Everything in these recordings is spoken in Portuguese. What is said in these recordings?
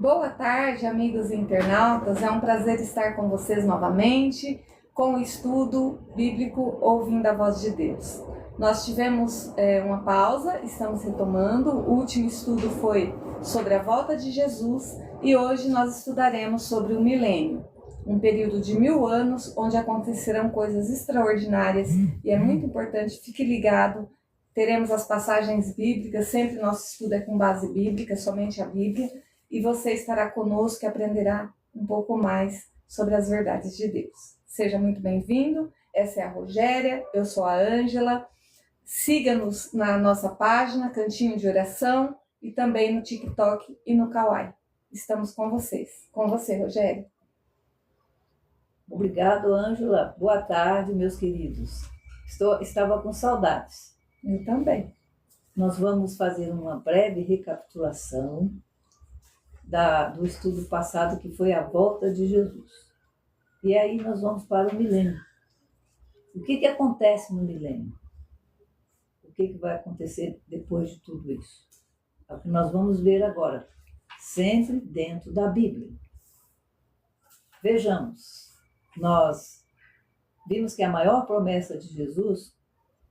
Boa tarde, amigos internautas. É um prazer estar com vocês novamente com o estudo bíblico Ouvindo a Voz de Deus. Nós tivemos uma pausa, estamos retomando. O último estudo foi sobre a volta de Jesus e hoje nós estudaremos sobre o milênio, um período de 1000 anos onde acontecerão coisas extraordinárias e é muito importante, fique ligado. Teremos as passagens bíblicas, sempre nosso estudo é com base bíblica, somente a Bíblia. E você estará conosco e aprenderá um pouco mais sobre as verdades de Deus. Seja muito bem-vindo, essa é a Rogéria, eu sou a Ângela. Siga-nos na nossa página, Cantinho de Oração, e também no TikTok e no Kawaii. Estamos com vocês. Com você, Rogéria. Obrigado, Ângela. Boa tarde, meus queridos. Estava com saudades. Eu também. Nós vamos fazer uma breve recapitulação do estudo passado, que foi a volta de Jesus. E aí nós vamos para o milênio. O que acontece no milênio? O que vai acontecer depois de tudo isso? É o que nós vamos ver agora, sempre dentro da Bíblia. Vejamos, nós vimos que a maior promessa de Jesus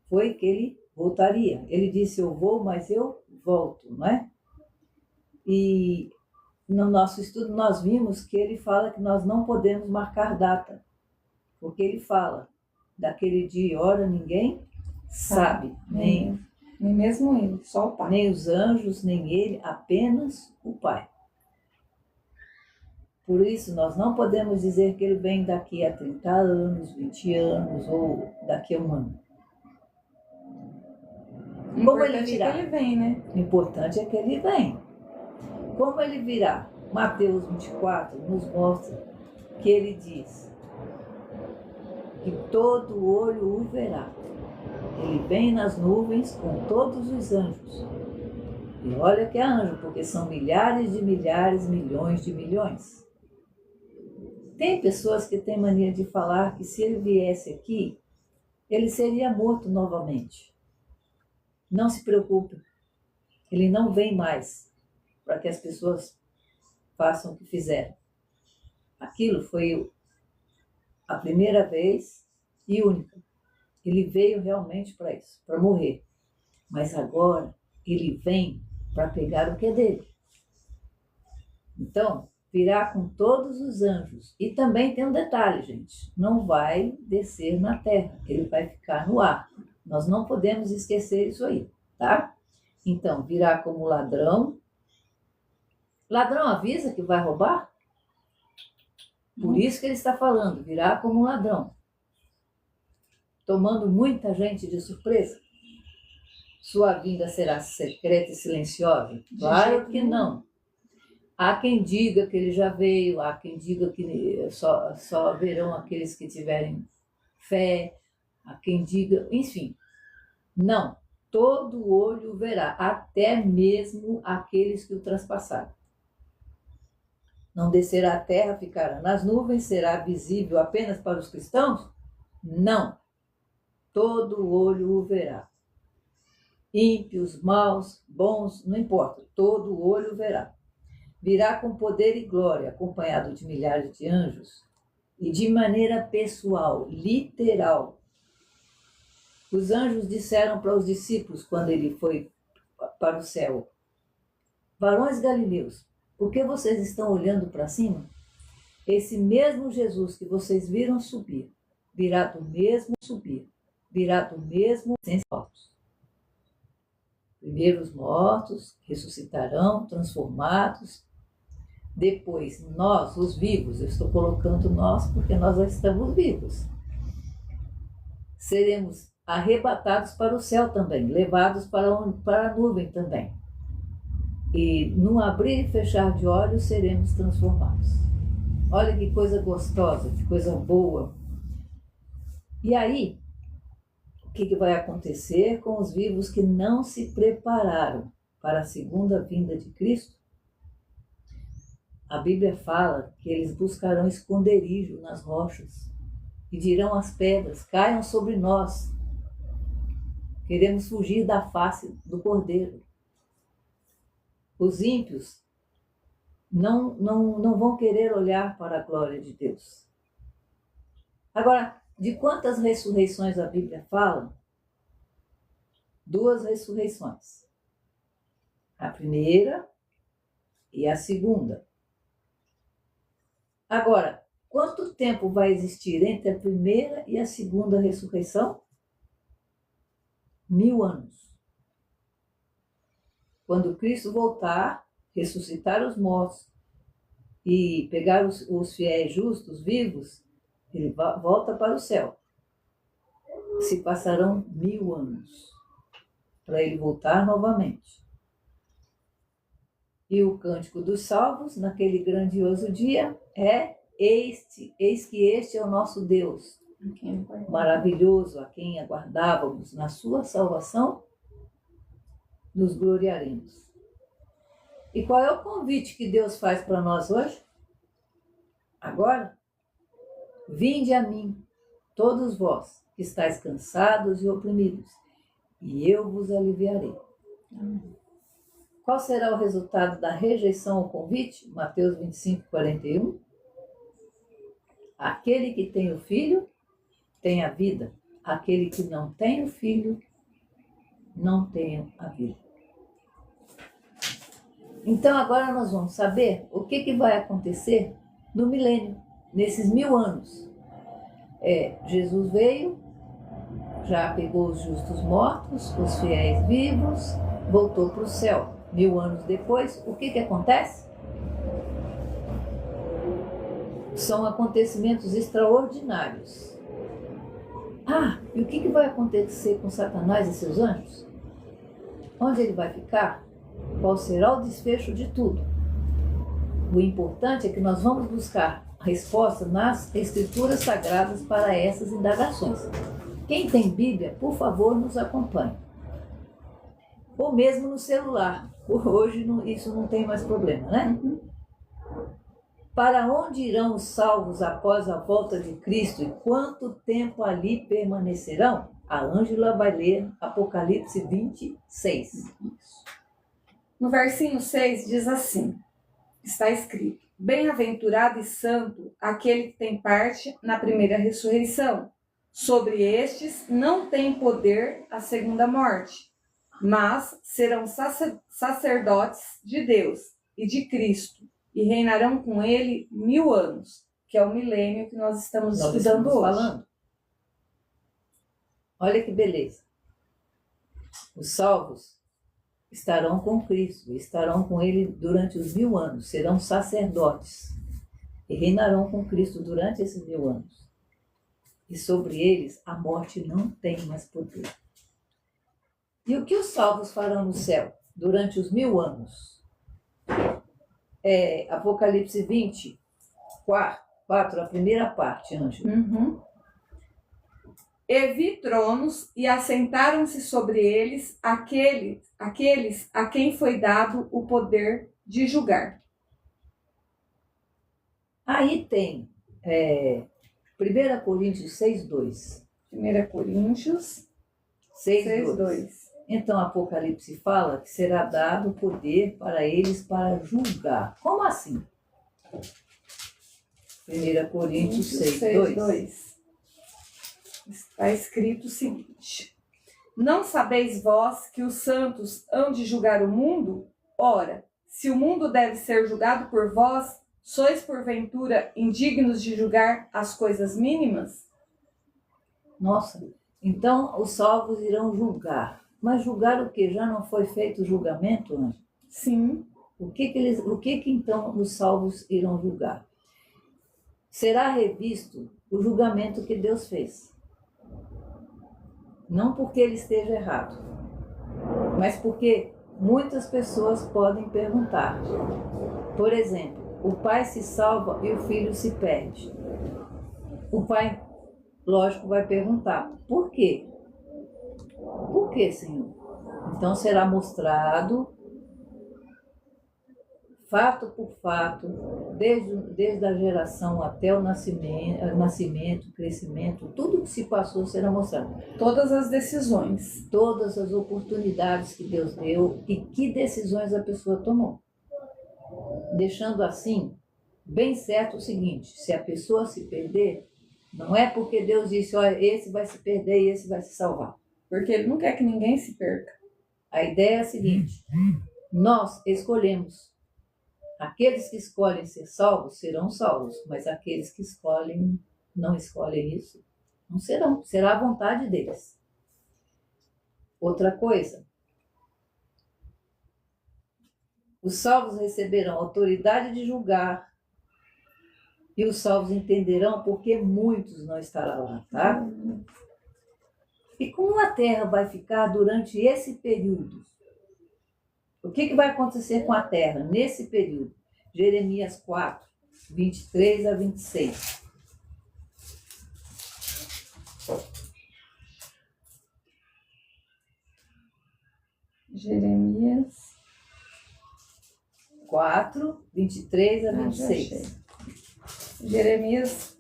foi que ele voltaria. Ele disse, eu vou, mas eu volto, não é? E no nosso estudo nós vimos que ele fala que nós não podemos marcar data, porque ele fala, daquele dia e hora ninguém sabe, nem mesmo ele, só o Pai. Nem os anjos, nem ele, apenas o Pai. Por isso nós não podemos dizer que ele vem daqui a 30 anos, 20 anos ou daqui a um ano. Como ele virá? É que ele vem, né? O importante é que ele vem. Como ele virá? Mateus 24 nos mostra que ele diz que todo olho o verá. Ele vem nas nuvens com todos os anjos. E olha que é anjo, porque são milhares de milhares, milhões de milhões. Tem pessoas que têm mania de falar que se ele viesse aqui, ele seria morto novamente. Não se preocupe, ele não vem mais para que as pessoas façam o que fizeram. Aquilo foi a primeira vez e única. Ele veio realmente para isso, para morrer. Mas agora ele vem para pegar o que é dele. Então, virá com todos os anjos. E também tem um detalhe, gente. Não vai descer na terra, ele vai ficar no ar. Nós não podemos esquecer isso aí, tá? Então, virá como ladrão. Ladrão avisa que vai roubar? Por isso que ele está falando, virá como ladrão. Tomando muita gente de surpresa. Sua vinda será secreta e silenciosa? Claro que não. Há quem diga que ele já veio, há quem diga que só verão aqueles que tiverem fé, há quem diga, enfim. Não, todo olho verá, até mesmo aqueles que o transpassaram. Não descerá à terra, ficará nas nuvens, será visível apenas para os cristãos? Não, todo olho o verá. Ímpios, maus, bons, não importa, todo olho verá. Virá com poder e glória, acompanhado de milhares de anjos, e de maneira pessoal, literal. Os anjos disseram para os discípulos, quando ele foi para o céu, varões galileus, por que vocês estão olhando para cima? Esse mesmo Jesus que vocês viram subir, virá do mesmo sem mortos. Primeiro os mortos ressuscitarão, transformados. Depois nós, os vivos, eu estou colocando nós porque nós já estamos vivos, seremos arrebatados para o céu também, levados para a nuvem também. E num abrir e fechar de olhos seremos transformados. Olha que coisa gostosa, que coisa boa. E aí, o que vai acontecer com os vivos que não se prepararam para a segunda vinda de Cristo? A Bíblia fala que eles buscarão esconderijo nas rochas e dirão às pedras, caiam sobre nós. Queremos fugir da face do Cordeiro. Os ímpios não vão querer olhar para a glória de Deus. Agora, de quantas ressurreições a Bíblia fala? 2 ressurreições. A primeira e a segunda. Agora, quanto tempo vai existir entre a primeira e a segunda ressurreição? 1000 anos. Quando Cristo voltar, ressuscitar os mortos e pegar os fiéis justos, vivos, ele volta para o céu. Se passarão 1000 anos para ele voltar novamente. E o cântico dos salvos, naquele grandioso dia, é eis que este é o nosso Deus, maravilhoso, a quem aguardávamos na sua salvação, nos gloriaremos. E qual é o convite que Deus faz para nós hoje? Agora, vinde a mim, todos vós que estáis cansados e oprimidos, e eu vos aliviarei. Qual será o resultado da rejeição ao convite? Mateus 25, 41. Aquele que tem o filho tem a vida. Aquele que não tem o filho não tem a vida. Então agora nós vamos saber o que vai acontecer no milênio, nesses 1000 anos. Jesus veio, já pegou os justos mortos, os fiéis vivos, voltou para o céu. 1000 anos depois, o que acontece? São acontecimentos extraordinários. E o que vai acontecer com Satanás e seus anjos? Onde ele vai ficar? Qual será o desfecho de tudo? O importante é que nós vamos buscar a resposta nas Escrituras Sagradas para essas indagações. Quem tem Bíblia, por favor, nos acompanhe. Ou mesmo no celular. Hoje isso não tem mais problema, né? Para onde irão os salvos após a volta de Cristo e quanto tempo ali permanecerão? A Ângela vai ler Apocalipse 26. No versinho 6 diz assim, está escrito: bem-aventurado e santo aquele que tem parte na primeira ressurreição. Sobre estes não tem poder a segunda morte, mas serão sacerdotes de Deus e de Cristo, e reinarão com ele 1000 anos, que é o milênio que nós estamos estudando hoje. Falando. Olha que beleza. Os salvos estarão com Cristo, estarão com ele durante os 1000 anos, serão sacerdotes e reinarão com Cristo durante esses 1000 anos. E sobre eles a morte não tem mais poder. E o que os salvos farão no céu durante os 1000 anos? Apocalipse 24, a primeira parte, Ângela. E vi tronos, e assentaram-se sobre eles aqueles a quem foi dado o poder de julgar. Aí tem 1 Coríntios 6:2. 1 Coríntios 6:2. Então, Apocalipse fala que será dado poder para eles para julgar. Como assim? 1 Coríntios 6:2. Está escrito o seguinte: não sabeis vós que os santos hão de julgar o mundo? Ora, se o mundo deve ser julgado por vós, sois porventura indignos de julgar as coisas mínimas? Nossa, então os salvos irão julgar. Mas julgar o quê? Já não foi feito o julgamento, Ângela? Sim. O que então os salvos irão julgar? Será revisto o julgamento que Deus fez. Não porque ele esteja errado, mas porque muitas pessoas podem perguntar. Por exemplo, o pai se salva e o filho se perde. O pai, lógico, vai perguntar: por quê? Por quê, Senhor? Então será mostrado, fato por fato, desde a geração até o nascimento, crescimento, tudo que se passou será mostrado. Todas as decisões. Todas as oportunidades que Deus deu e que decisões a pessoa tomou. deixando assim bem certo o seguinte: se a pessoa se perder, não é porque Deus disse, olha, esse vai se perder e esse vai se salvar. Porque Ele não quer que ninguém se perca. A ideia é a seguinte: nós escolhemos. Aqueles que escolhem ser salvos serão salvos, mas aqueles que não escolhem isso, não serão. Será a vontade deles. Outra coisa: os salvos receberão autoridade de julgar e os salvos entenderão porque muitos não estarão lá, tá? E como a terra vai ficar durante esse período? O que vai acontecer com a terra nesse período? Jeremias 4, 23 a 26. Jeremias 4, 23 a 26. Jeremias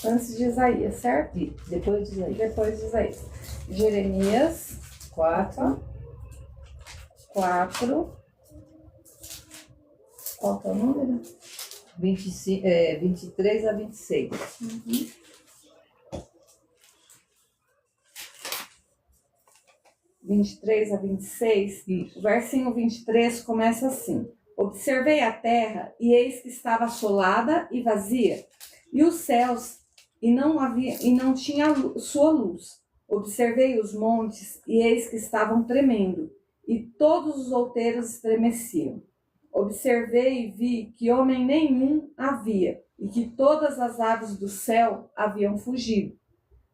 antes de Isaías, certo? E depois de Isaías. Depois de Isaías. Jeremias 4. Qual que é o número? 23 a 26. Uhum. (23 a 26). Isso. O versinho 23 começa assim: observei a terra, e eis que estava assolada e vazia, e os céus, e não tinha sua luz. Observei os montes, e eis que estavam tremendo, e todos os outeiros estremeciam. Observei e vi que homem nenhum havia, e que todas as aves do céu haviam fugido.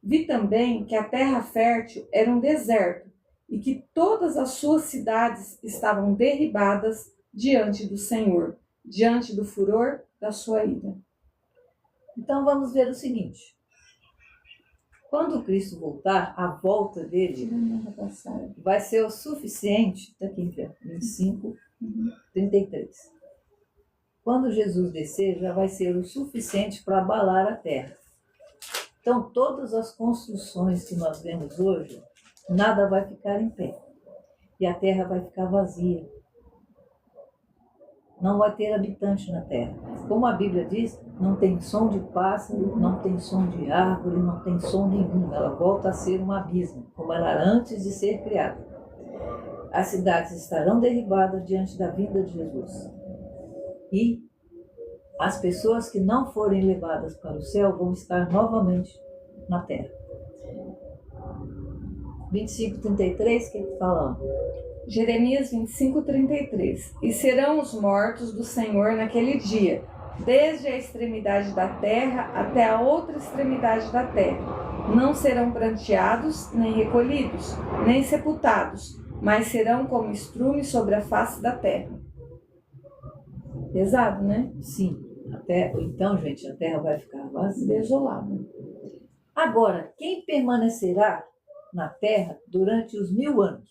Vi também que a terra fértil era um deserto, e que todas as suas cidades estavam derribadas diante do Senhor, diante do furor da sua ira. Então vamos ver o seguinte: quando Cristo voltar, a volta dele vai ser o suficiente, daqui em 25, 33. Quando Jesus descer, já vai ser o suficiente para abalar a terra. Então, todas as construções que nós vemos hoje, nada vai ficar em pé. E a terra vai ficar vazia. Não vai ter habitante na terra. Como a Bíblia diz, não tem som de pássaro, não tem som de árvore, não tem som nenhum. Ela volta a ser um abismo, como ela era antes de ser criada. As cidades estarão derribadas diante da vinda de Jesus. E as pessoas que não forem levadas para o céu vão estar novamente na terra. 25, 33, o que fala? Jeremias 25, 33. E serão os mortos do Senhor naquele dia, desde a extremidade da terra até a outra extremidade da terra. Não serão pranteados, nem recolhidos, nem sepultados, mas serão como estrume sobre a face da terra. Pesado, né? Sim. Então, gente, a terra vai ficar vazia, desolada. Agora, quem permanecerá na terra durante os 1000 anos?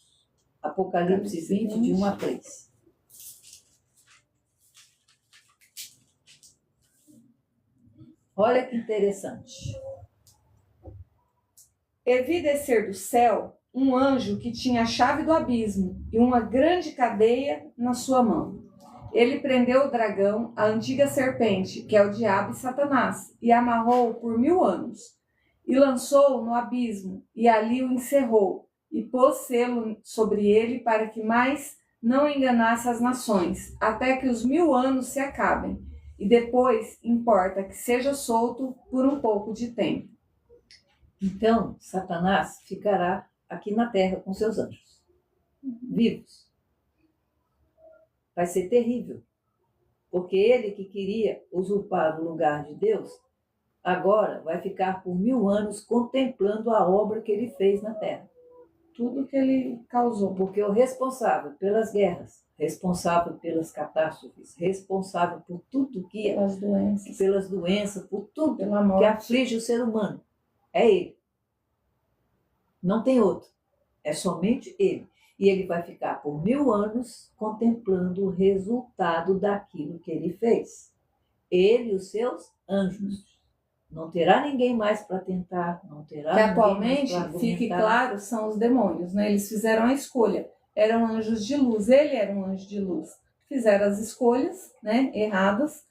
Apocalipse 20, de 1 a 3. Olha que interessante. E vi descer do céu um anjo que tinha a chave do abismo e uma grande cadeia na sua mão. Ele prendeu o dragão, a antiga serpente, que é o diabo e Satanás, e amarrou-o por 1000 anos. E lançou-o no abismo, e ali o encerrou, e pôs selo sobre ele para que mais não enganasse as nações, até que os 1000 anos se acabem, e depois importa que seja solto por um pouco de tempo. Então, Satanás ficará aqui na terra com seus anjos, vivos. Vai ser terrível, porque ele que queria usurpar o lugar de Deus, agora vai ficar por 1000 anos contemplando a obra que ele fez na terra. Tudo que ele causou. Porque o responsável pelas guerras, responsável pelas catástrofes, responsável por tudo que... pelas doenças, por tudo que aflige o ser humano, é ele. Não tem outro. É somente ele. E ele vai ficar por 1000 anos contemplando o resultado daquilo que ele fez. Ele e os seus anjos. Não terá ninguém mais para tentar, não terá que ninguém atualmente, mais para fique claro, são os demônios, né? Eles fizeram a escolha. Eram anjos de luz, ele era um anjo de luz. fizeram as escolhas, né, erradas,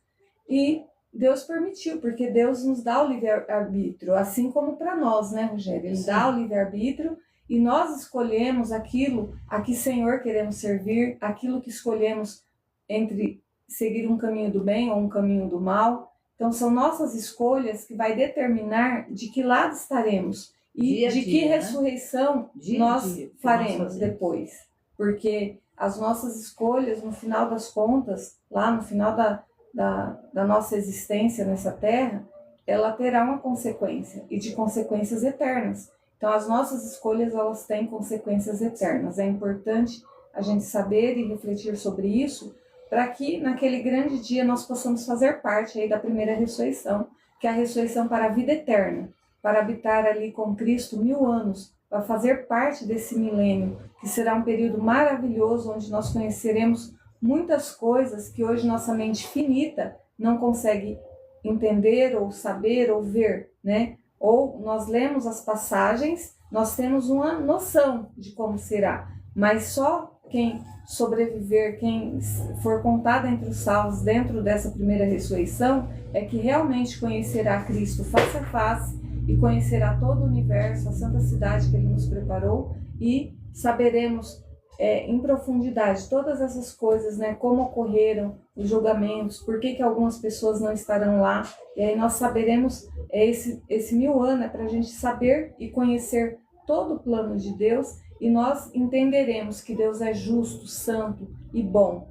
e Deus permitiu, porque Deus nos dá o livre-arbítrio, assim como para nós, né, Rogério? Ele dá o livre-arbítrio e nós escolhemos aquilo a que Senhor queremos servir, aquilo que escolhemos entre seguir um caminho do bem ou um caminho do mal. Então, são nossas escolhas que vai determinar de que lado estaremos e de que ressurreição nós faremos depois. Porque as nossas escolhas, no final das contas, lá no final da nossa existência nessa terra, ela terá uma consequência, e de consequências eternas. Então, as nossas escolhas, elas têm consequências eternas. É importante a gente saber e refletir sobre isso, para que naquele grande dia nós possamos fazer parte aí da primeira ressurreição, que é a ressurreição para a vida eterna, para habitar ali com Cristo 1000 anos, para fazer parte desse milênio, que será um período maravilhoso, onde nós conheceremos muitas coisas que hoje nossa mente finita não consegue entender, ou saber, ou ver, né? Ou nós lemos as passagens, nós temos uma noção de como será, mas só quem sobreviver, quem for contado entre os salvos dentro dessa primeira ressurreição, é que realmente conhecerá Cristo face a face e conhecerá todo o universo, a santa cidade que Ele nos preparou, e saberemos em profundidade todas essas coisas, né, como ocorreram os julgamentos, por que algumas pessoas não estarão lá, e aí nós saberemos, esse 1000 anos é para a gente saber e conhecer todo o plano de Deus, e nós entenderemos que Deus é justo, santo e bom,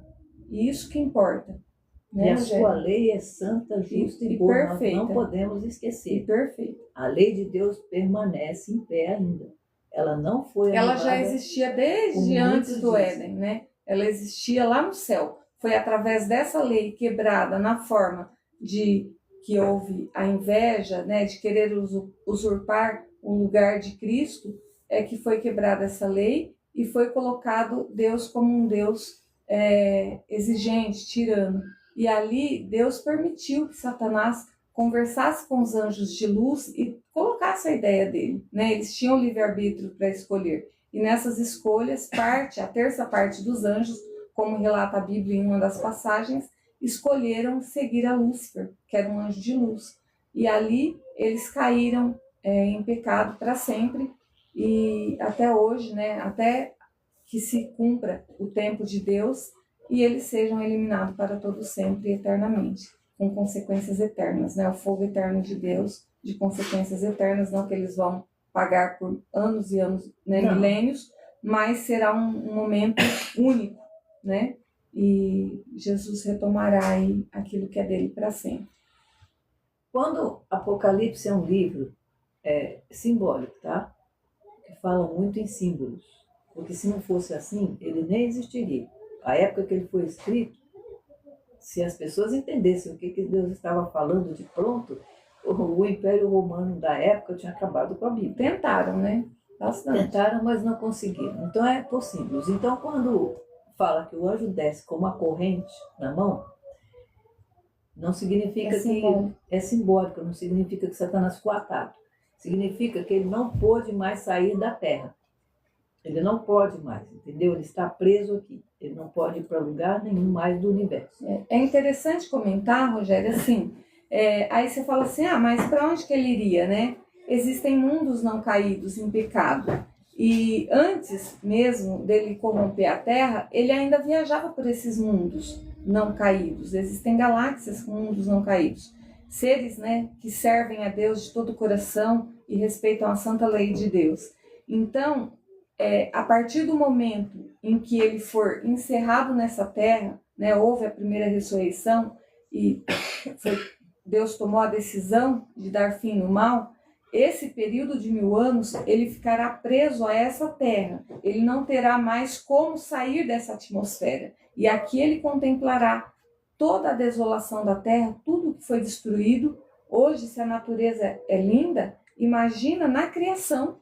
e isso que importa. Né, e a sua lei é santa, justa e boa, perfeita. Nós não podemos esquecer. Perfeito. A lei de Deus permanece em pé ainda. Ela não foi Ela já existia desde antes do Éden, né? Ela existia lá no céu. Foi através dessa lei quebrada na forma de que houve a inveja, né, de querer usurpar o lugar de Cristo, é que foi quebrada essa lei e foi colocado Deus como um Deus exigente, tirano. E ali Deus permitiu que Satanás conversasse com os anjos de luz e colocasse a ideia dele, né? Eles tinham livre-arbítrio para escolher. E nessas escolhas, a terça parte dos anjos, como relata a Bíblia em uma das passagens, escolheram seguir a Lúcifer, que era um anjo de luz. E ali eles caíram em pecado para sempre, e até hoje, né? Até que se cumpra o tempo de Deus e eles sejam eliminados para todo sempre e eternamente, com consequências eternas, né? O fogo eterno de Deus, de consequências eternas, não que eles vão pagar por anos e anos, né, milênios, mas será um momento único, né? E Jesus retomará aí aquilo que é dele para sempre. Quando Apocalipse é um livro simbólico, tá? Que fala muito em símbolos, porque se não fosse assim, ele nem existiria. A época que ele foi escrito, se as pessoas entendessem o que Deus estava falando de pronto, o Império Romano da época tinha acabado com a Bíblia. Tentaram, né? Bastante. Tentaram, mas não conseguiram. Então é por símbolos. Então quando fala que o anjo desce com uma corrente na mão, não significa que é simbólico, não significa que Satanás ficou atado. Significa que ele não pôde mais sair da terra. Ele não pode mais, entendeu? Ele está preso aqui. Ele não pode ir para lugar nenhum mais do universo. É interessante comentar, Rogério, assim, aí você fala assim, mas para onde que ele iria, né? Existem mundos não caídos em pecado. E antes mesmo dele corromper a Terra, ele ainda viajava por esses mundos não caídos. Existem galáxias com mundos não caídos. Seres, né, que servem a Deus de todo o coração e respeitam a santa lei de Deus. Então, a partir do momento em que ele for encerrado nessa terra, né, houve a primeira ressurreição e Deus tomou a decisão de dar fim no mal, esse período de 1000 anos, ele ficará preso a essa terra. Ele não terá mais como sair dessa atmosfera. E aqui ele contemplará toda a desolação da terra, tudo que foi destruído. Hoje, se a natureza é linda, imagina na criação.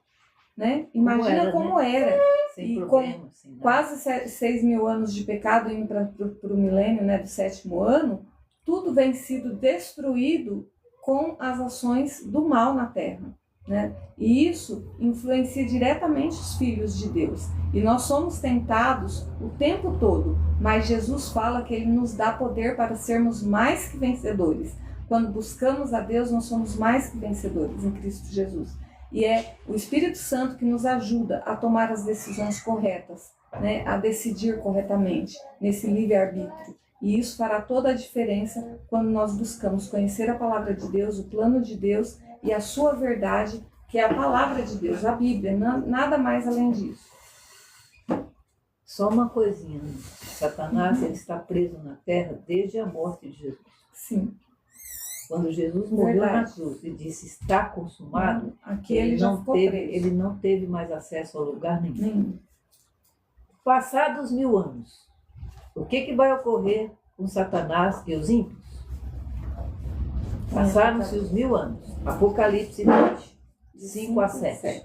Né? Imagina como era. Sem e problema, com sem quase 6.000 anos de pecado indo para o milênio, né, do 7º ano, tudo vem sido destruído com as ações do mal na terra. né? E isso influencia diretamente os filhos de Deus. E nós somos tentados o tempo todo, mas Jesus fala que Ele nos dá poder para sermos mais que vencedores. Quando buscamos a Deus, nós somos mais que vencedores em Cristo Jesus. E é o Espírito Santo que nos ajuda a tomar as decisões corretas, né? A decidir corretamente, nesse livre-arbítrio. E isso fará toda a diferença quando nós buscamos conhecer a palavra de Deus, o plano de Deus e a sua verdade, que é a palavra de Deus, a Bíblia, nada mais além disso. Só uma coisinha, né? Satanás ele está preso na terra desde a morte de Jesus. Sim. Quando Jesus morreu Verdade. na cruz e disse está consumado, Aqui ele já ficou preso. ele não teve mais acesso a lugar nenhum. Nenhum. Passados 1000 anos, o que vai ocorrer com Satanás e os ímpios? Passaram-se os 1000 anos. Apocalipse 20, de 5 a 7.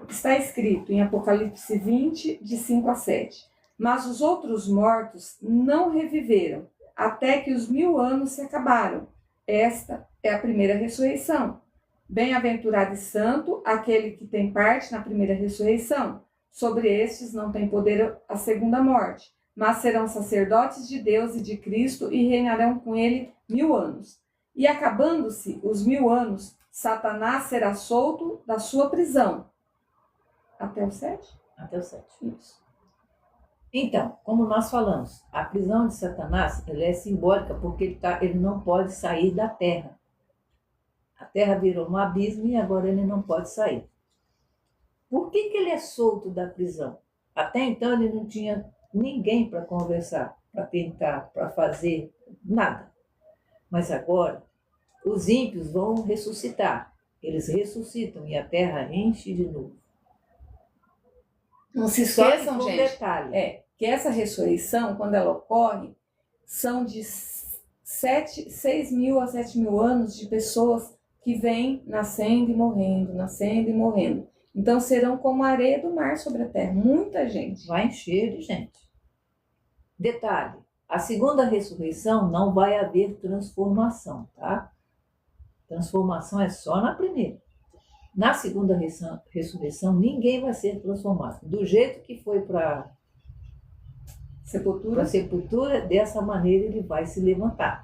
Está escrito em Apocalipse 20, de 5 a 7. Mas os outros mortos não reviveram, até que os 1000 anos se acabaram. Esta é a primeira ressurreição. Bem-aventurado e santo aquele que tem parte na primeira ressurreição. Sobre estes não tem poder a segunda morte, mas serão sacerdotes de Deus e de Cristo e reinarão com ele 1000 anos. E acabando-se os 1000 anos, Satanás será solto da sua prisão. Até o 7? Até o 7. Isso. Então, como nós falamos, a prisão de Satanás ela é simbólica porque ele não pode sair da terra. A terra virou um abismo e agora ele não pode sair. Por que ele é solto da prisão? Até então ele não tinha ninguém para conversar, para tentar, para fazer nada. Mas agora os ímpios vão ressuscitar. Eles ressuscitam e a terra enche de novo. Não se esqueçam, Só que gente, detalhe. que essa ressurreição, quando ela ocorre, são de 6.000 a 7.000 anos de pessoas que vêm nascendo e morrendo, nascendo e morrendo. Então serão como a areia do mar sobre a terra, muita gente. Vai encher de gente. Detalhe, a segunda ressurreição não vai haver transformação, tá? Transformação é só na primeira. Na segunda ressurreição, ninguém vai ser transformado. Do jeito que foi para a sepultura, dessa maneira ele vai se levantar.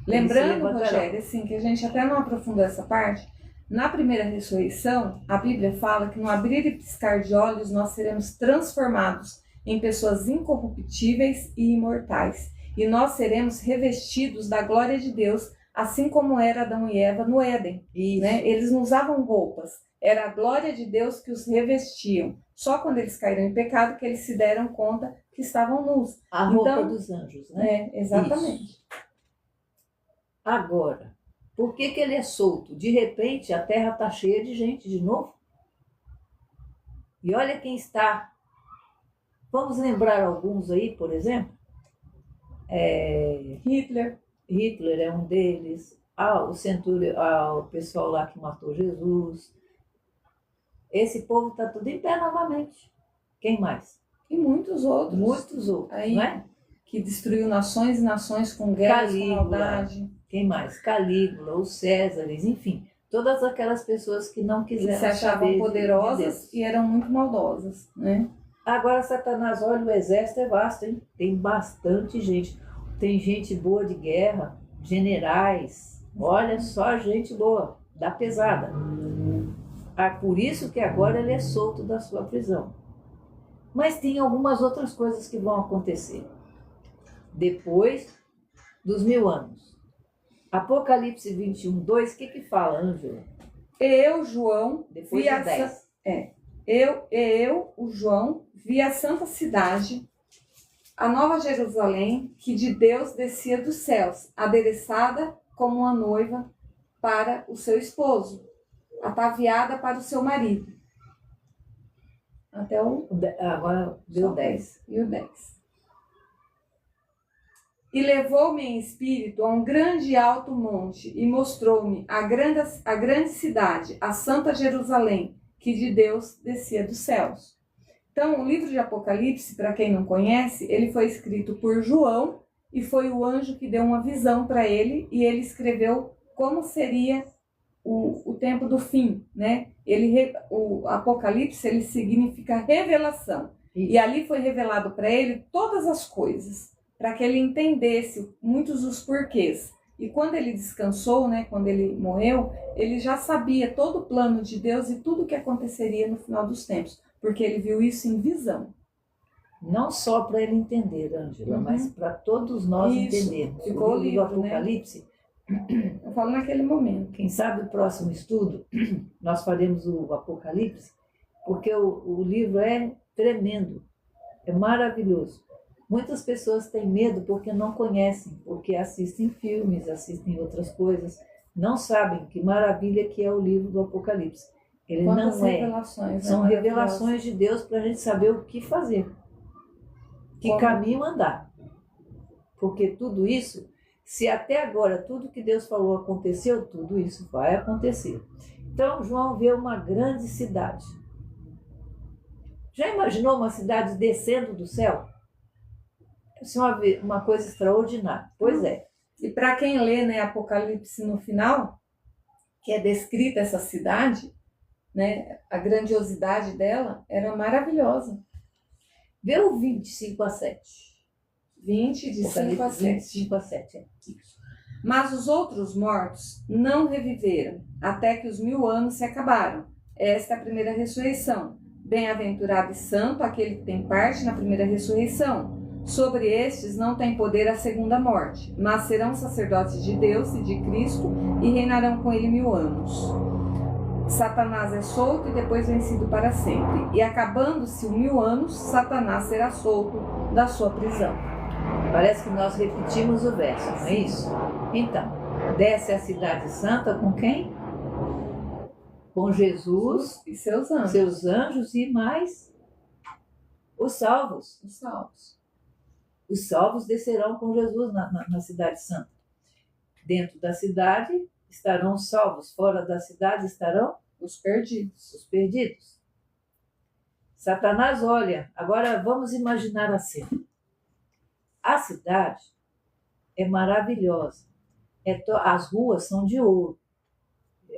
Lembrando, Rogério, assim, que a gente até não aprofundou essa parte, na primeira ressurreição, a Bíblia fala que no abrir e piscar de olhos nós seremos transformados em pessoas incorruptíveis e imortais. E nós seremos revestidos da glória de Deus, assim como era Adão e Eva no Éden. Né? Eles não usavam roupas, era a glória de Deus que os revestiam. Só quando eles caíram em pecado que eles se deram conta que estavam nus. A roupa dos anjos, né? Exatamente. Isso. Agora, por que ele é solto? De repente a terra está cheia de gente de novo. E olha quem está. Vamos lembrar alguns aí, por exemplo? Hitler é um deles. O pessoal lá que matou Jesus. Esse povo está tudo em pé novamente. Quem mais? E muitos outros. Muitos outros, aí, né? Que destruiu nações e nações com guerra, com maldade. Quem mais? Calígula, os Césares, enfim. Todas aquelas pessoas que não quiseram que se achavam poderosas e eram muito maldosas, né? Agora Satanás, olha, o exército é vasto, hein? Tem bastante gente. Tem gente boa de guerra, generais. Olha só, gente boa, da pesada. Por isso que agora ele é solto da sua prisão. Mas tem algumas outras coisas que vão acontecer. Depois dos 1000 anos. Apocalipse 21, 2, o que fala, Ângela? Eu, João, depois de 10. O João, vi a santa cidade, a nova Jerusalém, que de Deus descia dos céus, adereçada como uma noiva para o seu esposo, ataviada para o seu marido. Até o... Agora deu 10. E o 10. E levou-me em espírito a um grande e alto monte, e mostrou-me a grande cidade, a santa Jerusalém, que de Deus descia dos céus. Então, o livro de Apocalipse, para quem não conhece, ele foi escrito por João, e foi o anjo que deu uma visão para ele, e ele escreveu como seria o tempo do fim, né? O Apocalipse, ele significa revelação. Isso. E ali foi revelado para ele todas as coisas, para que ele entendesse muitos dos porquês. E quando ele descansou, né, quando ele morreu, ele já sabia todo o plano de Deus e tudo o que aconteceria no final dos tempos, porque ele viu isso em visão. Não só para ele entender, Ângela, Uhum. mas para todos nós Isso. entendermos. Ficou O livro do livro, né? Apocalipse, Eu falo naquele momento. quem sabe o próximo estudo, nós faremos o Apocalipse, porque o livro é tremendo, é maravilhoso. Muitas pessoas têm medo porque não conhecem, porque assistem filmes, assistem outras coisas, não sabem que maravilha que é o livro do Apocalipse. Ele Quantas não é. revelações, São né, revelações de Deus para a gente saber o que fazer, que Como? caminho andar. Porque tudo isso, se até agora tudo que Deus falou aconteceu, tudo isso vai acontecer. Então, João vê uma grande cidade. Já imaginou uma cidade descendo do céu? Isso é uma coisa extraordinária. Pois é. E para quem lê, né, Apocalipse no final, que é descrita essa cidade, né, a grandiosidade dela era maravilhosa. Vê o 25:7. 20, de 5 a 7. 25:7. É. Mas os outros mortos não reviveram, até que os 1000 anos se acabaram. Esta é a primeira ressurreição. Bem-aventurado e santo aquele que tem parte na primeira ressurreição. Sobre estes não tem poder a segunda morte, mas serão sacerdotes de Deus e de Cristo e reinarão com ele 1000 anos. Satanás é solto e depois vencido para sempre. E acabando-se os 1000 anos, Satanás será solto da sua prisão. Parece que nós repetimos o verso, não é isso? Então, desce a cidade santa com quem? Com Jesus E seus anjos. seus anjos e mais os salvos. Os salvos. Os salvos descerão com Jesus na cidade santa. Dentro da cidade estarão os salvos, fora da cidade estarão Os perdidos. os perdidos. Satanás olha, agora vamos imaginar a cena. A cidade é maravilhosa, as ruas são de ouro.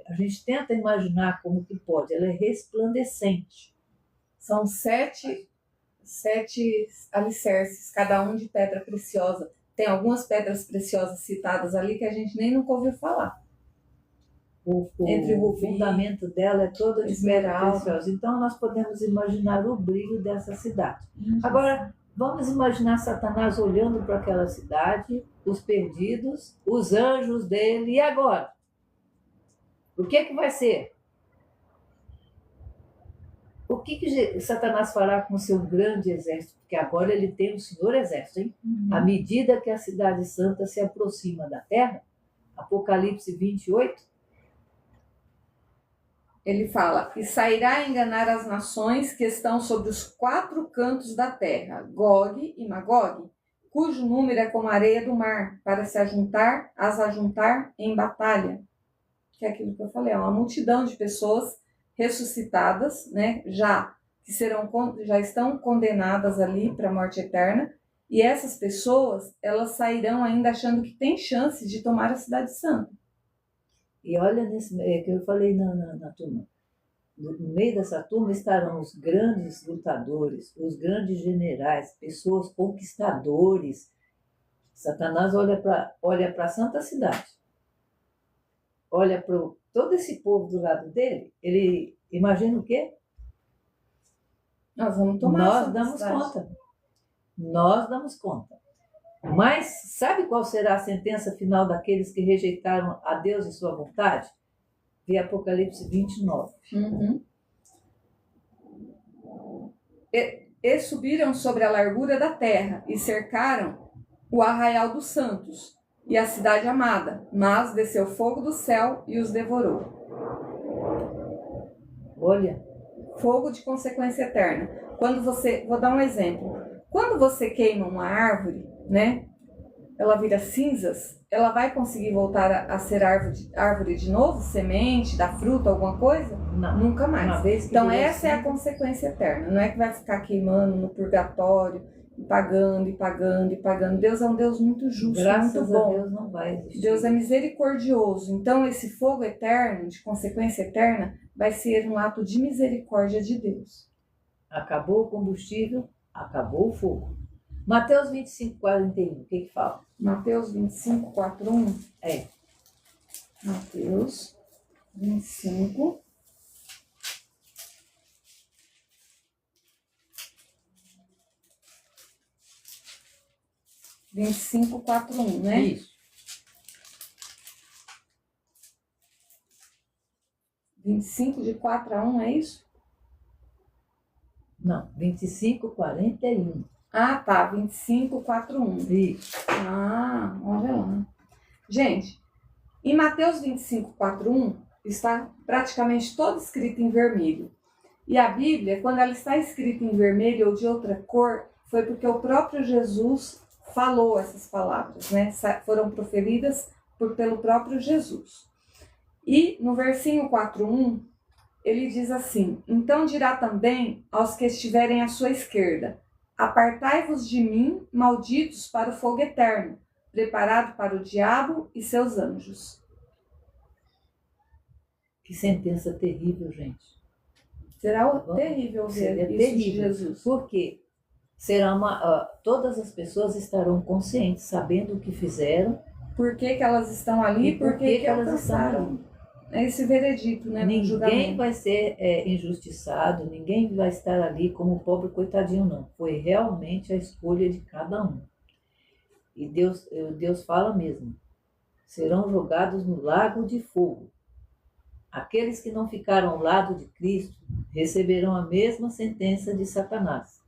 A gente tenta imaginar como que pode, ela é resplandecente. São sete alicerces, cada um de pedra preciosa. Tem algumas pedras preciosas citadas ali que a gente nem nunca ouviu falar. Entre O rubi, fundamento dela é todo de pedra esmeralda. preciosa. Então nós podemos imaginar o brilho dessa cidade. Agora, vamos imaginar Satanás olhando para aquela cidade, os perdidos, os anjos dele, e agora? O que vai ser? O que Satanás fará com o seu grande exército? Porque agora ele tem o Senhor Exército, hein? À medida que a cidade santa se aproxima da terra, Apocalipse 28, Ele fala, e sairá a enganar as nações que estão sobre os 4 cantos da terra, Gog e Magog, cujo número é como a areia do mar, para se ajuntar em batalha. Que é aquilo que eu falei, é uma multidão de pessoas ressuscitadas, né, já estão condenadas ali para a morte eterna, e essas pessoas, elas sairão ainda achando que tem chance de tomar a cidade santa. e olha que eu falei na turma, no meio dessa turma estarão os grandes lutadores, os grandes generais, pessoas conquistadores. Satanás olha para a santa cidade, olha para todo esse povo do lado dele, ele imagina o quê? Nós vamos tomar Nós essa damos cidade. conta. Nós damos conta. Mas sabe qual será a sentença final daqueles que rejeitaram a Deus e sua vontade? Vê Apocalipse 29. Uhum. E subiram sobre a largura da terra e cercaram o arraial dos santos e a cidade amada, mas desceu fogo do céu e os devorou. Olha, Fogo de consequência eterna. Vou dar um exemplo. Quando você queima uma árvore, né? Ela vira cinzas, ela vai conseguir voltar a ser árvore de novo? Semente, dar fruta, alguma coisa? não. Nunca mais. Uma vez que Então virou essa é a cinza, consequência eterna. Não é que vai ficar queimando no purgatório e pagando, e pagando, e pagando. Deus é um Deus muito justo, Graças muito bom. a Deus não vai existir. Deus é misericordioso. Então, esse fogo eterno, de consequência eterna, vai ser um ato de misericórdia de Deus. Acabou o combustível, acabou o fogo. Mateus 25, 41, o que fala? Mateus 25, 4, 1. É. Mateus 25. Vinte e cinco, 4, 1, né? Isso. 25 de 4 a 1, é isso? Não, 25, 41. Ah, tá. 25, 4, 1. Isso. Ah, olha lá. Gente, em Mateus 25, 4, 1, está praticamente todo escrito em vermelho. E a Bíblia, quando ela está escrita em vermelho ou de outra cor, foi porque o próprio Jesus falou essas palavras, né? Foram proferidas pelo próprio Jesus. E no versinho 4:1, ele diz assim: então dirá também aos que estiverem à sua esquerda: apartai-vos de mim, malditos, para o fogo eterno, preparado para o diabo e seus anjos. Que sentença terrível, gente. Será terrível ver isso terrível. de Jesus. Por quê? Todas as pessoas estarão conscientes, sabendo o que fizeram. Por que elas estão ali? E por que elas estão alcançaram ali. Esse veredito, né? Ninguém vai ser injustiçado, ninguém vai estar ali como pobre coitadinho, não. Foi realmente a escolha de cada um. E Deus fala mesmo: serão jogados no lago de fogo. Aqueles que não ficaram ao lado de Cristo receberão a mesma sentença de Satanás,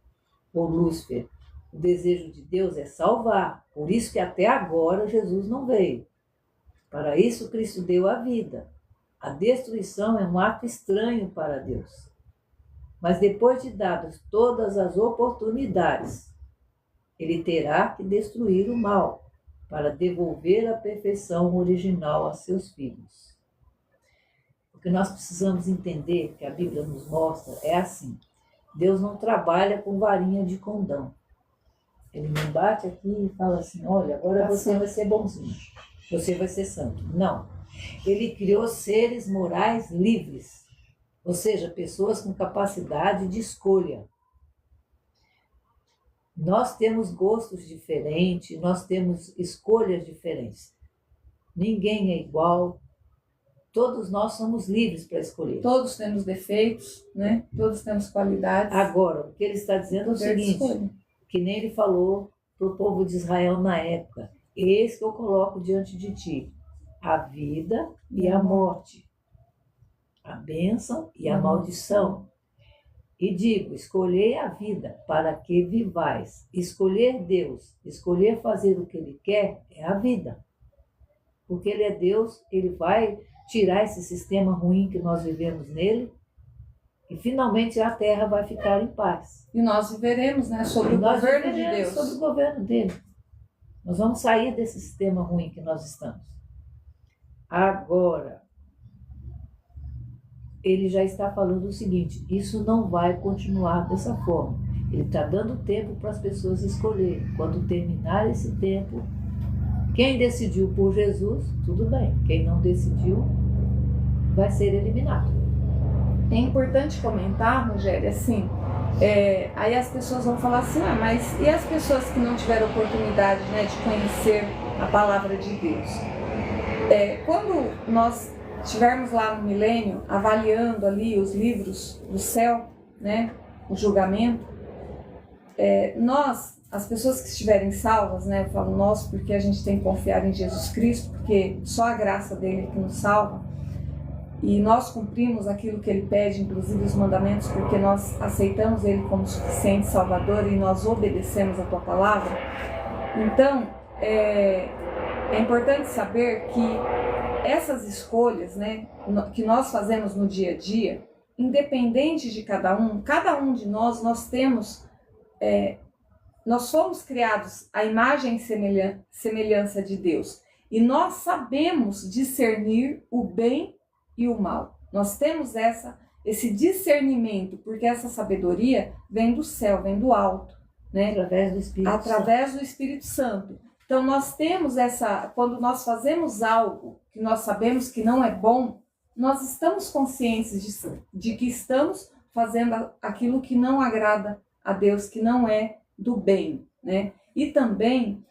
ou Lúcifer. O desejo de Deus é salvar, por isso que até agora Jesus não veio. Para isso Cristo deu a vida. A destruição é um ato estranho para Deus. Mas depois de dadas todas as oportunidades, ele terá que destruir o mal para devolver a perfeição original a seus filhos. O que nós precisamos entender, que a Bíblia nos mostra, é assim: Deus não trabalha com varinha de condão. Ele não bate aqui e fala assim: olha, agora você vai ser bonzinho, você vai ser santo. Não. Ele criou seres morais livres, ou seja, pessoas com capacidade de escolha. Nós temos gostos diferentes, nós temos escolhas diferentes. Ninguém é igual. Todos nós somos livres para escolher. Todos temos defeitos, né? Todos temos qualidades. Agora, o que ele está dizendo é o seguinte, que nem ele falou para o povo de Israel na época: eis que eu coloco diante de ti a vida e a morte, a bênção e a maldição. E digo: escolhei a vida para que vivais. Escolher Deus, escolher fazer o que Ele quer é a vida. Porque Ele é Deus, Ele vai tirar esse sistema ruim que nós vivemos nele e finalmente a terra vai ficar em paz. E nós viveremos, né, sob o governo de Deus. Sob o governo dele. Nós vamos sair desse sistema ruim que nós estamos. Agora, ele já está falando o seguinte: isso não vai continuar dessa forma. Ele está dando tempo para as pessoas escolherem. Quando terminar esse tempo, quem decidiu por Jesus, tudo bem. Quem não decidiu, vai ser eliminado. É importante comentar, Rogério, assim, aí as pessoas vão falar assim: mas e as pessoas que não tiveram oportunidade, né, de conhecer a palavra de Deus? Quando nós estivermos lá no milênio, avaliando ali os livros do céu, né, o julgamento, nós, as pessoas que estiverem salvas, né, eu falo nós porque a gente tem que confiar em Jesus Cristo, porque só a graça dele que nos salva, e nós cumprimos aquilo que ele pede, inclusive os mandamentos, porque nós aceitamos ele como suficiente Salvador e nós obedecemos a tua palavra. Então, é importante saber que essas escolhas, né, que nós fazemos no dia a dia, independente de cada um de nós temos, nós fomos criados à imagem e semelhança de Deus. E nós sabemos discernir o bem e o mal. Nós temos esse discernimento, porque essa sabedoria vem do céu, vem do alto. né? Através do Espírito Santo. Através do Espírito Santo. Então nós temos quando nós fazemos algo que nós sabemos que não é bom, nós estamos conscientes de que estamos fazendo aquilo que não agrada a Deus, que não é do bem, né? E também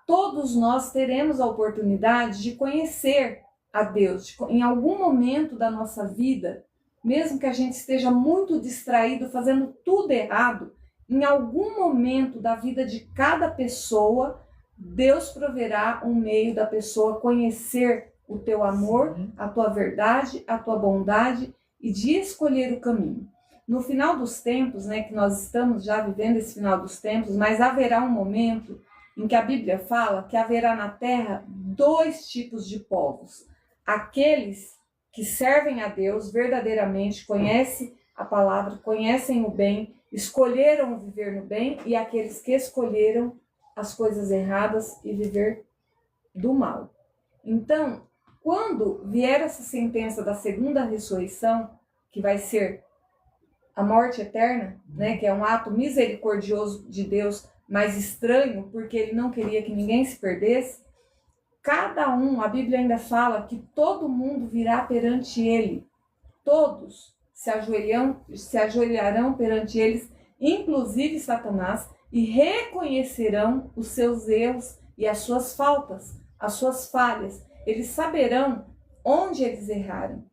todos nós teremos a oportunidade de conhecer a Deus em algum momento da nossa vida, mesmo que a gente esteja muito distraído, fazendo tudo errado, em algum momento da vida de cada pessoa, Deus proverá um meio da pessoa conhecer o teu amor, a tua verdade, a tua bondade e de escolher o caminho. No final dos tempos, né, que nós estamos já vivendo esse final dos tempos, mas haverá um momento em que a Bíblia fala que haverá na terra 2 tipos de povos. Aqueles que servem a Deus verdadeiramente, conhecem a palavra, conhecem o bem, escolheram viver no bem, e aqueles que escolheram as coisas erradas e viver do mal. Então, quando vier essa sentença da segunda ressurreição, que vai ser a morte eterna, né, que é um ato misericordioso de Deus, mas estranho, porque ele não queria que ninguém se perdesse, cada um, a Bíblia ainda fala que todo mundo virá perante ele, todos se ajoelharão perante eles, inclusive Satanás, e reconhecerão os seus erros e as suas faltas, as suas falhas. Eles saberão onde eles erraram,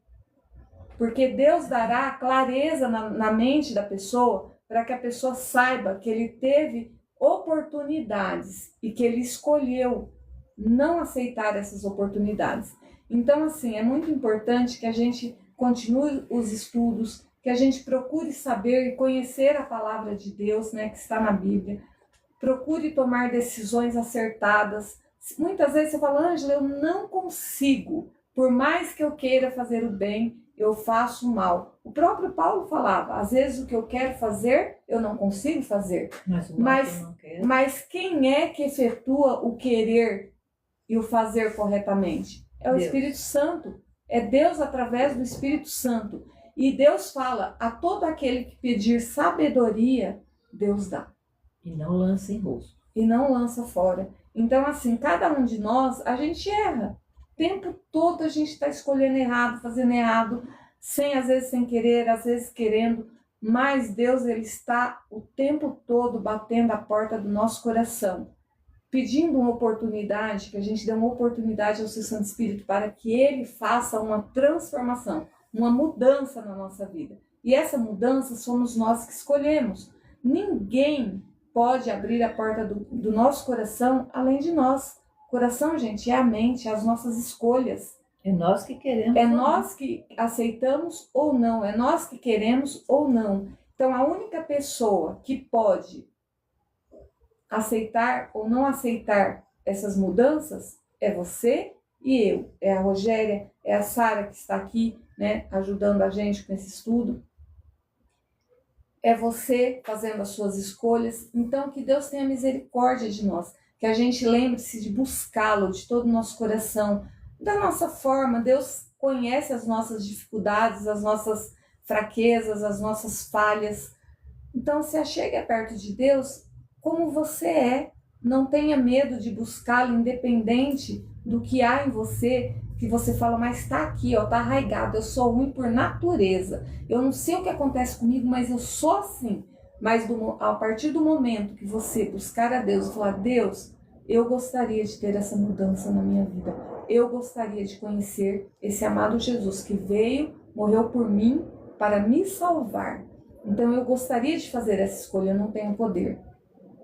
porque Deus dará clareza na mente da pessoa, para que a pessoa saiba que ele teve oportunidades e que ele escolheu não aceitar essas oportunidades. Então, assim, é muito importante que a gente continue os estudos, que a gente procure saber e conhecer a palavra de Deus, né, que está na Bíblia. Procure tomar decisões acertadas. Muitas vezes você fala, Ângela, eu não consigo. Por mais que eu queira fazer o bem, eu faço o mal. O próprio Paulo falava, às vezes o que eu quero fazer, eu não consigo fazer. Mas quem é que efetua o querer e o fazer corretamente? É o Deus. Espírito Santo. É Deus através do Espírito Santo. E Deus fala, a todo aquele que pedir sabedoria, Deus dá. E não lança em rosto. E não lança fora. Então, assim, cada um de nós, a gente erra. O tempo todo a gente está escolhendo errado, fazendo errado, às vezes sem querer, às vezes querendo. Mas Deus, ele está o tempo todo batendo a porta do nosso coração, pedindo uma oportunidade, que a gente dê uma oportunidade ao seu Santo Espírito para que ele faça uma transformação, uma mudança na nossa vida. E essa mudança somos nós que escolhemos. Ninguém pode abrir a porta do nosso coração além de nós. Coração, gente, é a mente, é as nossas escolhas. É nós que queremos. É nós que aceitamos ou não, é nós que queremos ou não. Então, a única pessoa que pode aceitar ou não aceitar essas mudanças é você e eu. É a Rogéria, é a Sara que está aqui, né, ajudando a gente com esse estudo. É você fazendo as suas escolhas. Então, que Deus tenha misericórdia de nós. Que a gente lembre-se de buscá-lo de todo o nosso coração, da nossa forma. Deus conhece as nossas dificuldades, as nossas fraquezas, as nossas falhas. Então, se achegue perto de Deus como você é. Não tenha medo de buscá-lo, independente do que há em você, que você fala, mas está aqui, está arraigado. Eu sou ruim por natureza. Eu não sei o que acontece comigo, mas eu sou assim. Mas a partir do momento que você buscar a Deus e falar, Deus, eu gostaria de ter essa mudança na minha vida. Eu gostaria de conhecer esse amado Jesus que veio, morreu por mim para me salvar. Então eu gostaria de fazer essa escolha, eu não tenho poder.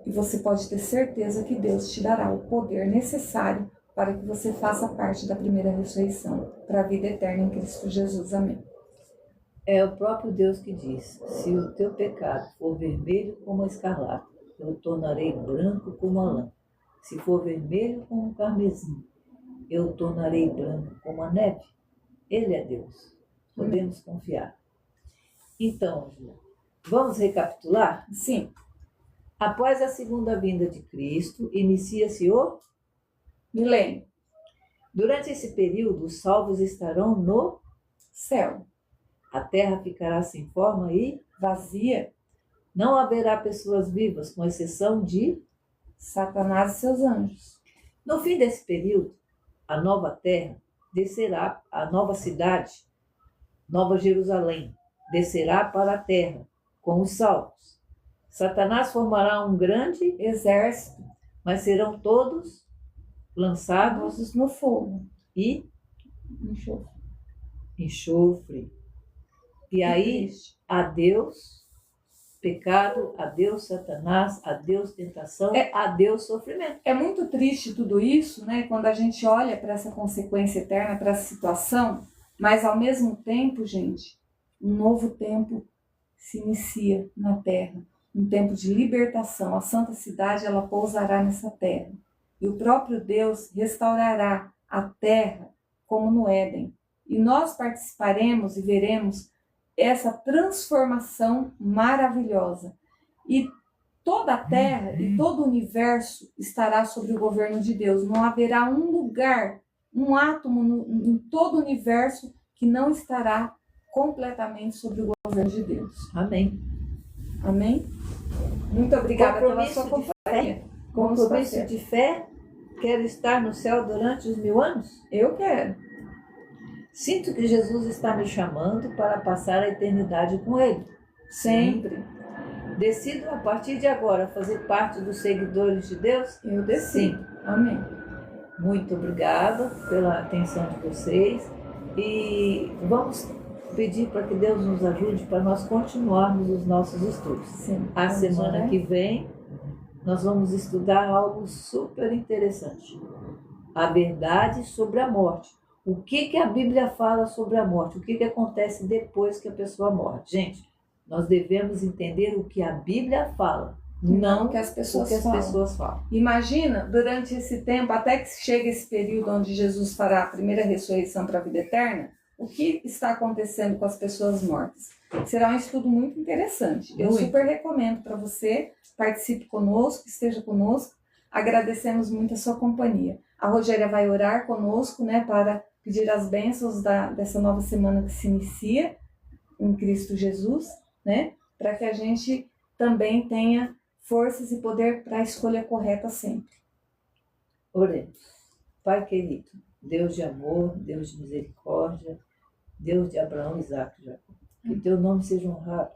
E você pode ter certeza que Deus te dará o poder necessário para que você faça parte da primeira ressurreição, para a vida eterna em Cristo Jesus. Amém. É o próprio Deus que diz, se o teu pecado for vermelho como a escarlata, eu o tornarei branco como a lã. Se for vermelho como o carmesim, eu o tornarei branco como a neve. Ele é Deus. Podemos confiar. Então, vamos recapitular? Sim. Após a segunda vinda de Cristo, inicia-se o milênio. Durante esse período, os salvos estarão no céu. A terra ficará sem forma e vazia. Não haverá pessoas vivas, com exceção de... Satanás e seus anjos. No fim desse período, a nova terra descerá, a nova cidade, Nova Jerusalém, descerá para a terra com os salvos. Satanás formará um grande Exército, mas serão todos lançados todos no fogo. e Enxofre. enxofre. E aí, Triste. adeus pecado, adeus Satanás, adeus tentação, adeus sofrimento. É muito triste tudo isso, né? Quando a gente olha para essa consequência eterna, para essa situação, mas ao mesmo tempo, gente, um novo tempo se inicia na terra. Um tempo de libertação. A santa cidade, ela pousará nessa terra. E o próprio Deus restaurará a terra como no Éden. E nós participaremos e veremos essa transformação maravilhosa. E toda a terra e todo o universo estará sob o governo de Deus. Não haverá um lugar, um átomo em todo o universo que não estará completamente sob o governo de Deus. Amém. Amém? Muito obrigada pela sua companhia. Compromisso de fé. Quero estar no céu durante os 1000 anos? Eu quero. Sinto que Jesus está me chamando para passar a eternidade com Ele. Sempre. Decido a partir de agora fazer parte dos seguidores de Deus? Eu decido. Sim. Amém. Muito obrigada pela atenção de vocês e vamos pedir para que Deus nos ajude para nós continuarmos os nossos estudos. Sim. A Vamos semana orar? que vem nós vamos estudar algo super interessante. A verdade sobre a morte. O que a Bíblia fala sobre a morte? O que acontece depois que a pessoa morre? Gente, nós devemos entender o que a Bíblia fala, não o que as pessoas o que as falam. pessoas falam. Imagina, durante esse tempo, até que chega esse período onde Jesus fará a primeira ressurreição para a vida eterna, o que está acontecendo com as pessoas mortas? Será um estudo muito interessante. Eu Muito. super recomendo para você, participe conosco, esteja conosco. Agradecemos muito a sua companhia. A Rogéria vai orar conosco, né, para pedir as bênçãos dessa nova semana que se inicia em Cristo Jesus, né, para que a gente também tenha forças e poder para a escolha correta sempre. Oremos. Pai querido, Deus de amor, Deus de misericórdia, Deus de Abraão, Isaac e Jacó. Que teu nome seja honrado.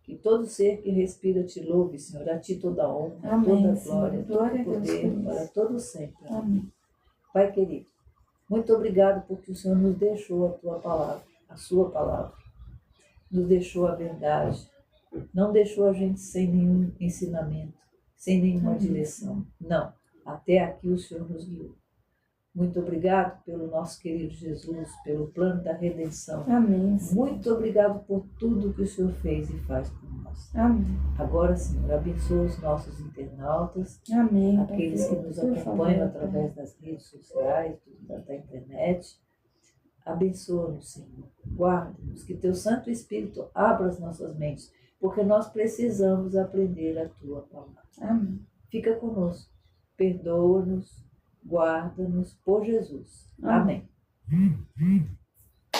Que todo ser que respira te louve, Senhor. A ti toda a honra, Amém, toda a Senhor. glória, todo Glória a o Deus poder, por isso. para todos sempre. Amém. Pai querido, muito obrigado porque o Senhor nos deixou a tua palavra, a sua palavra. Nos deixou a verdade. Não deixou a gente sem nenhum ensinamento, sem nenhuma direção. Não. Até aqui o Senhor nos guiou. Muito obrigado pelo nosso querido Jesus, pelo plano da redenção. Amém, Senhor. Muito obrigado por tudo que o Senhor fez e faz por nós. Amém. Agora, Senhor, abençoa os nossos internautas, Amém. aqueles que nos Por acompanham favor, através das redes sociais, da internet. Abençoa-nos, Senhor. Guarda-nos, que teu Santo Espírito abra as nossas mentes, porque nós precisamos aprender a tua palavra. Amém. Fica conosco, perdoa-nos, guarda-nos por Jesus. Amém.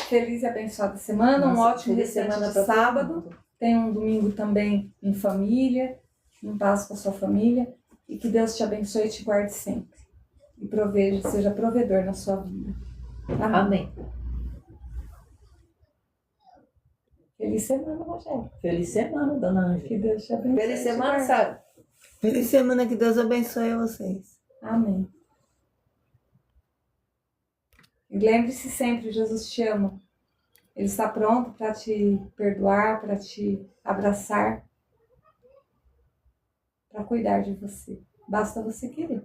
Feliz e abençoada semana, um Nossa, ótimo feliz restante semana de pra todo sábado. mundo. Tenha um domingo também em família, em paz com a sua família, e que Deus te abençoe e te guarde sempre. E proveja, seja provedor na sua vida. Amém. Amém. Feliz semana, Rogério. Feliz semana, dona Ângela. Que Deus te abençoe. Feliz e te semana, guarde. Sara. Feliz semana, que Deus abençoe vocês. Amém. E lembre-se sempre, Jesus te ama. Ele está pronto para te perdoar, para te abraçar, para cuidar de você. Basta você querer.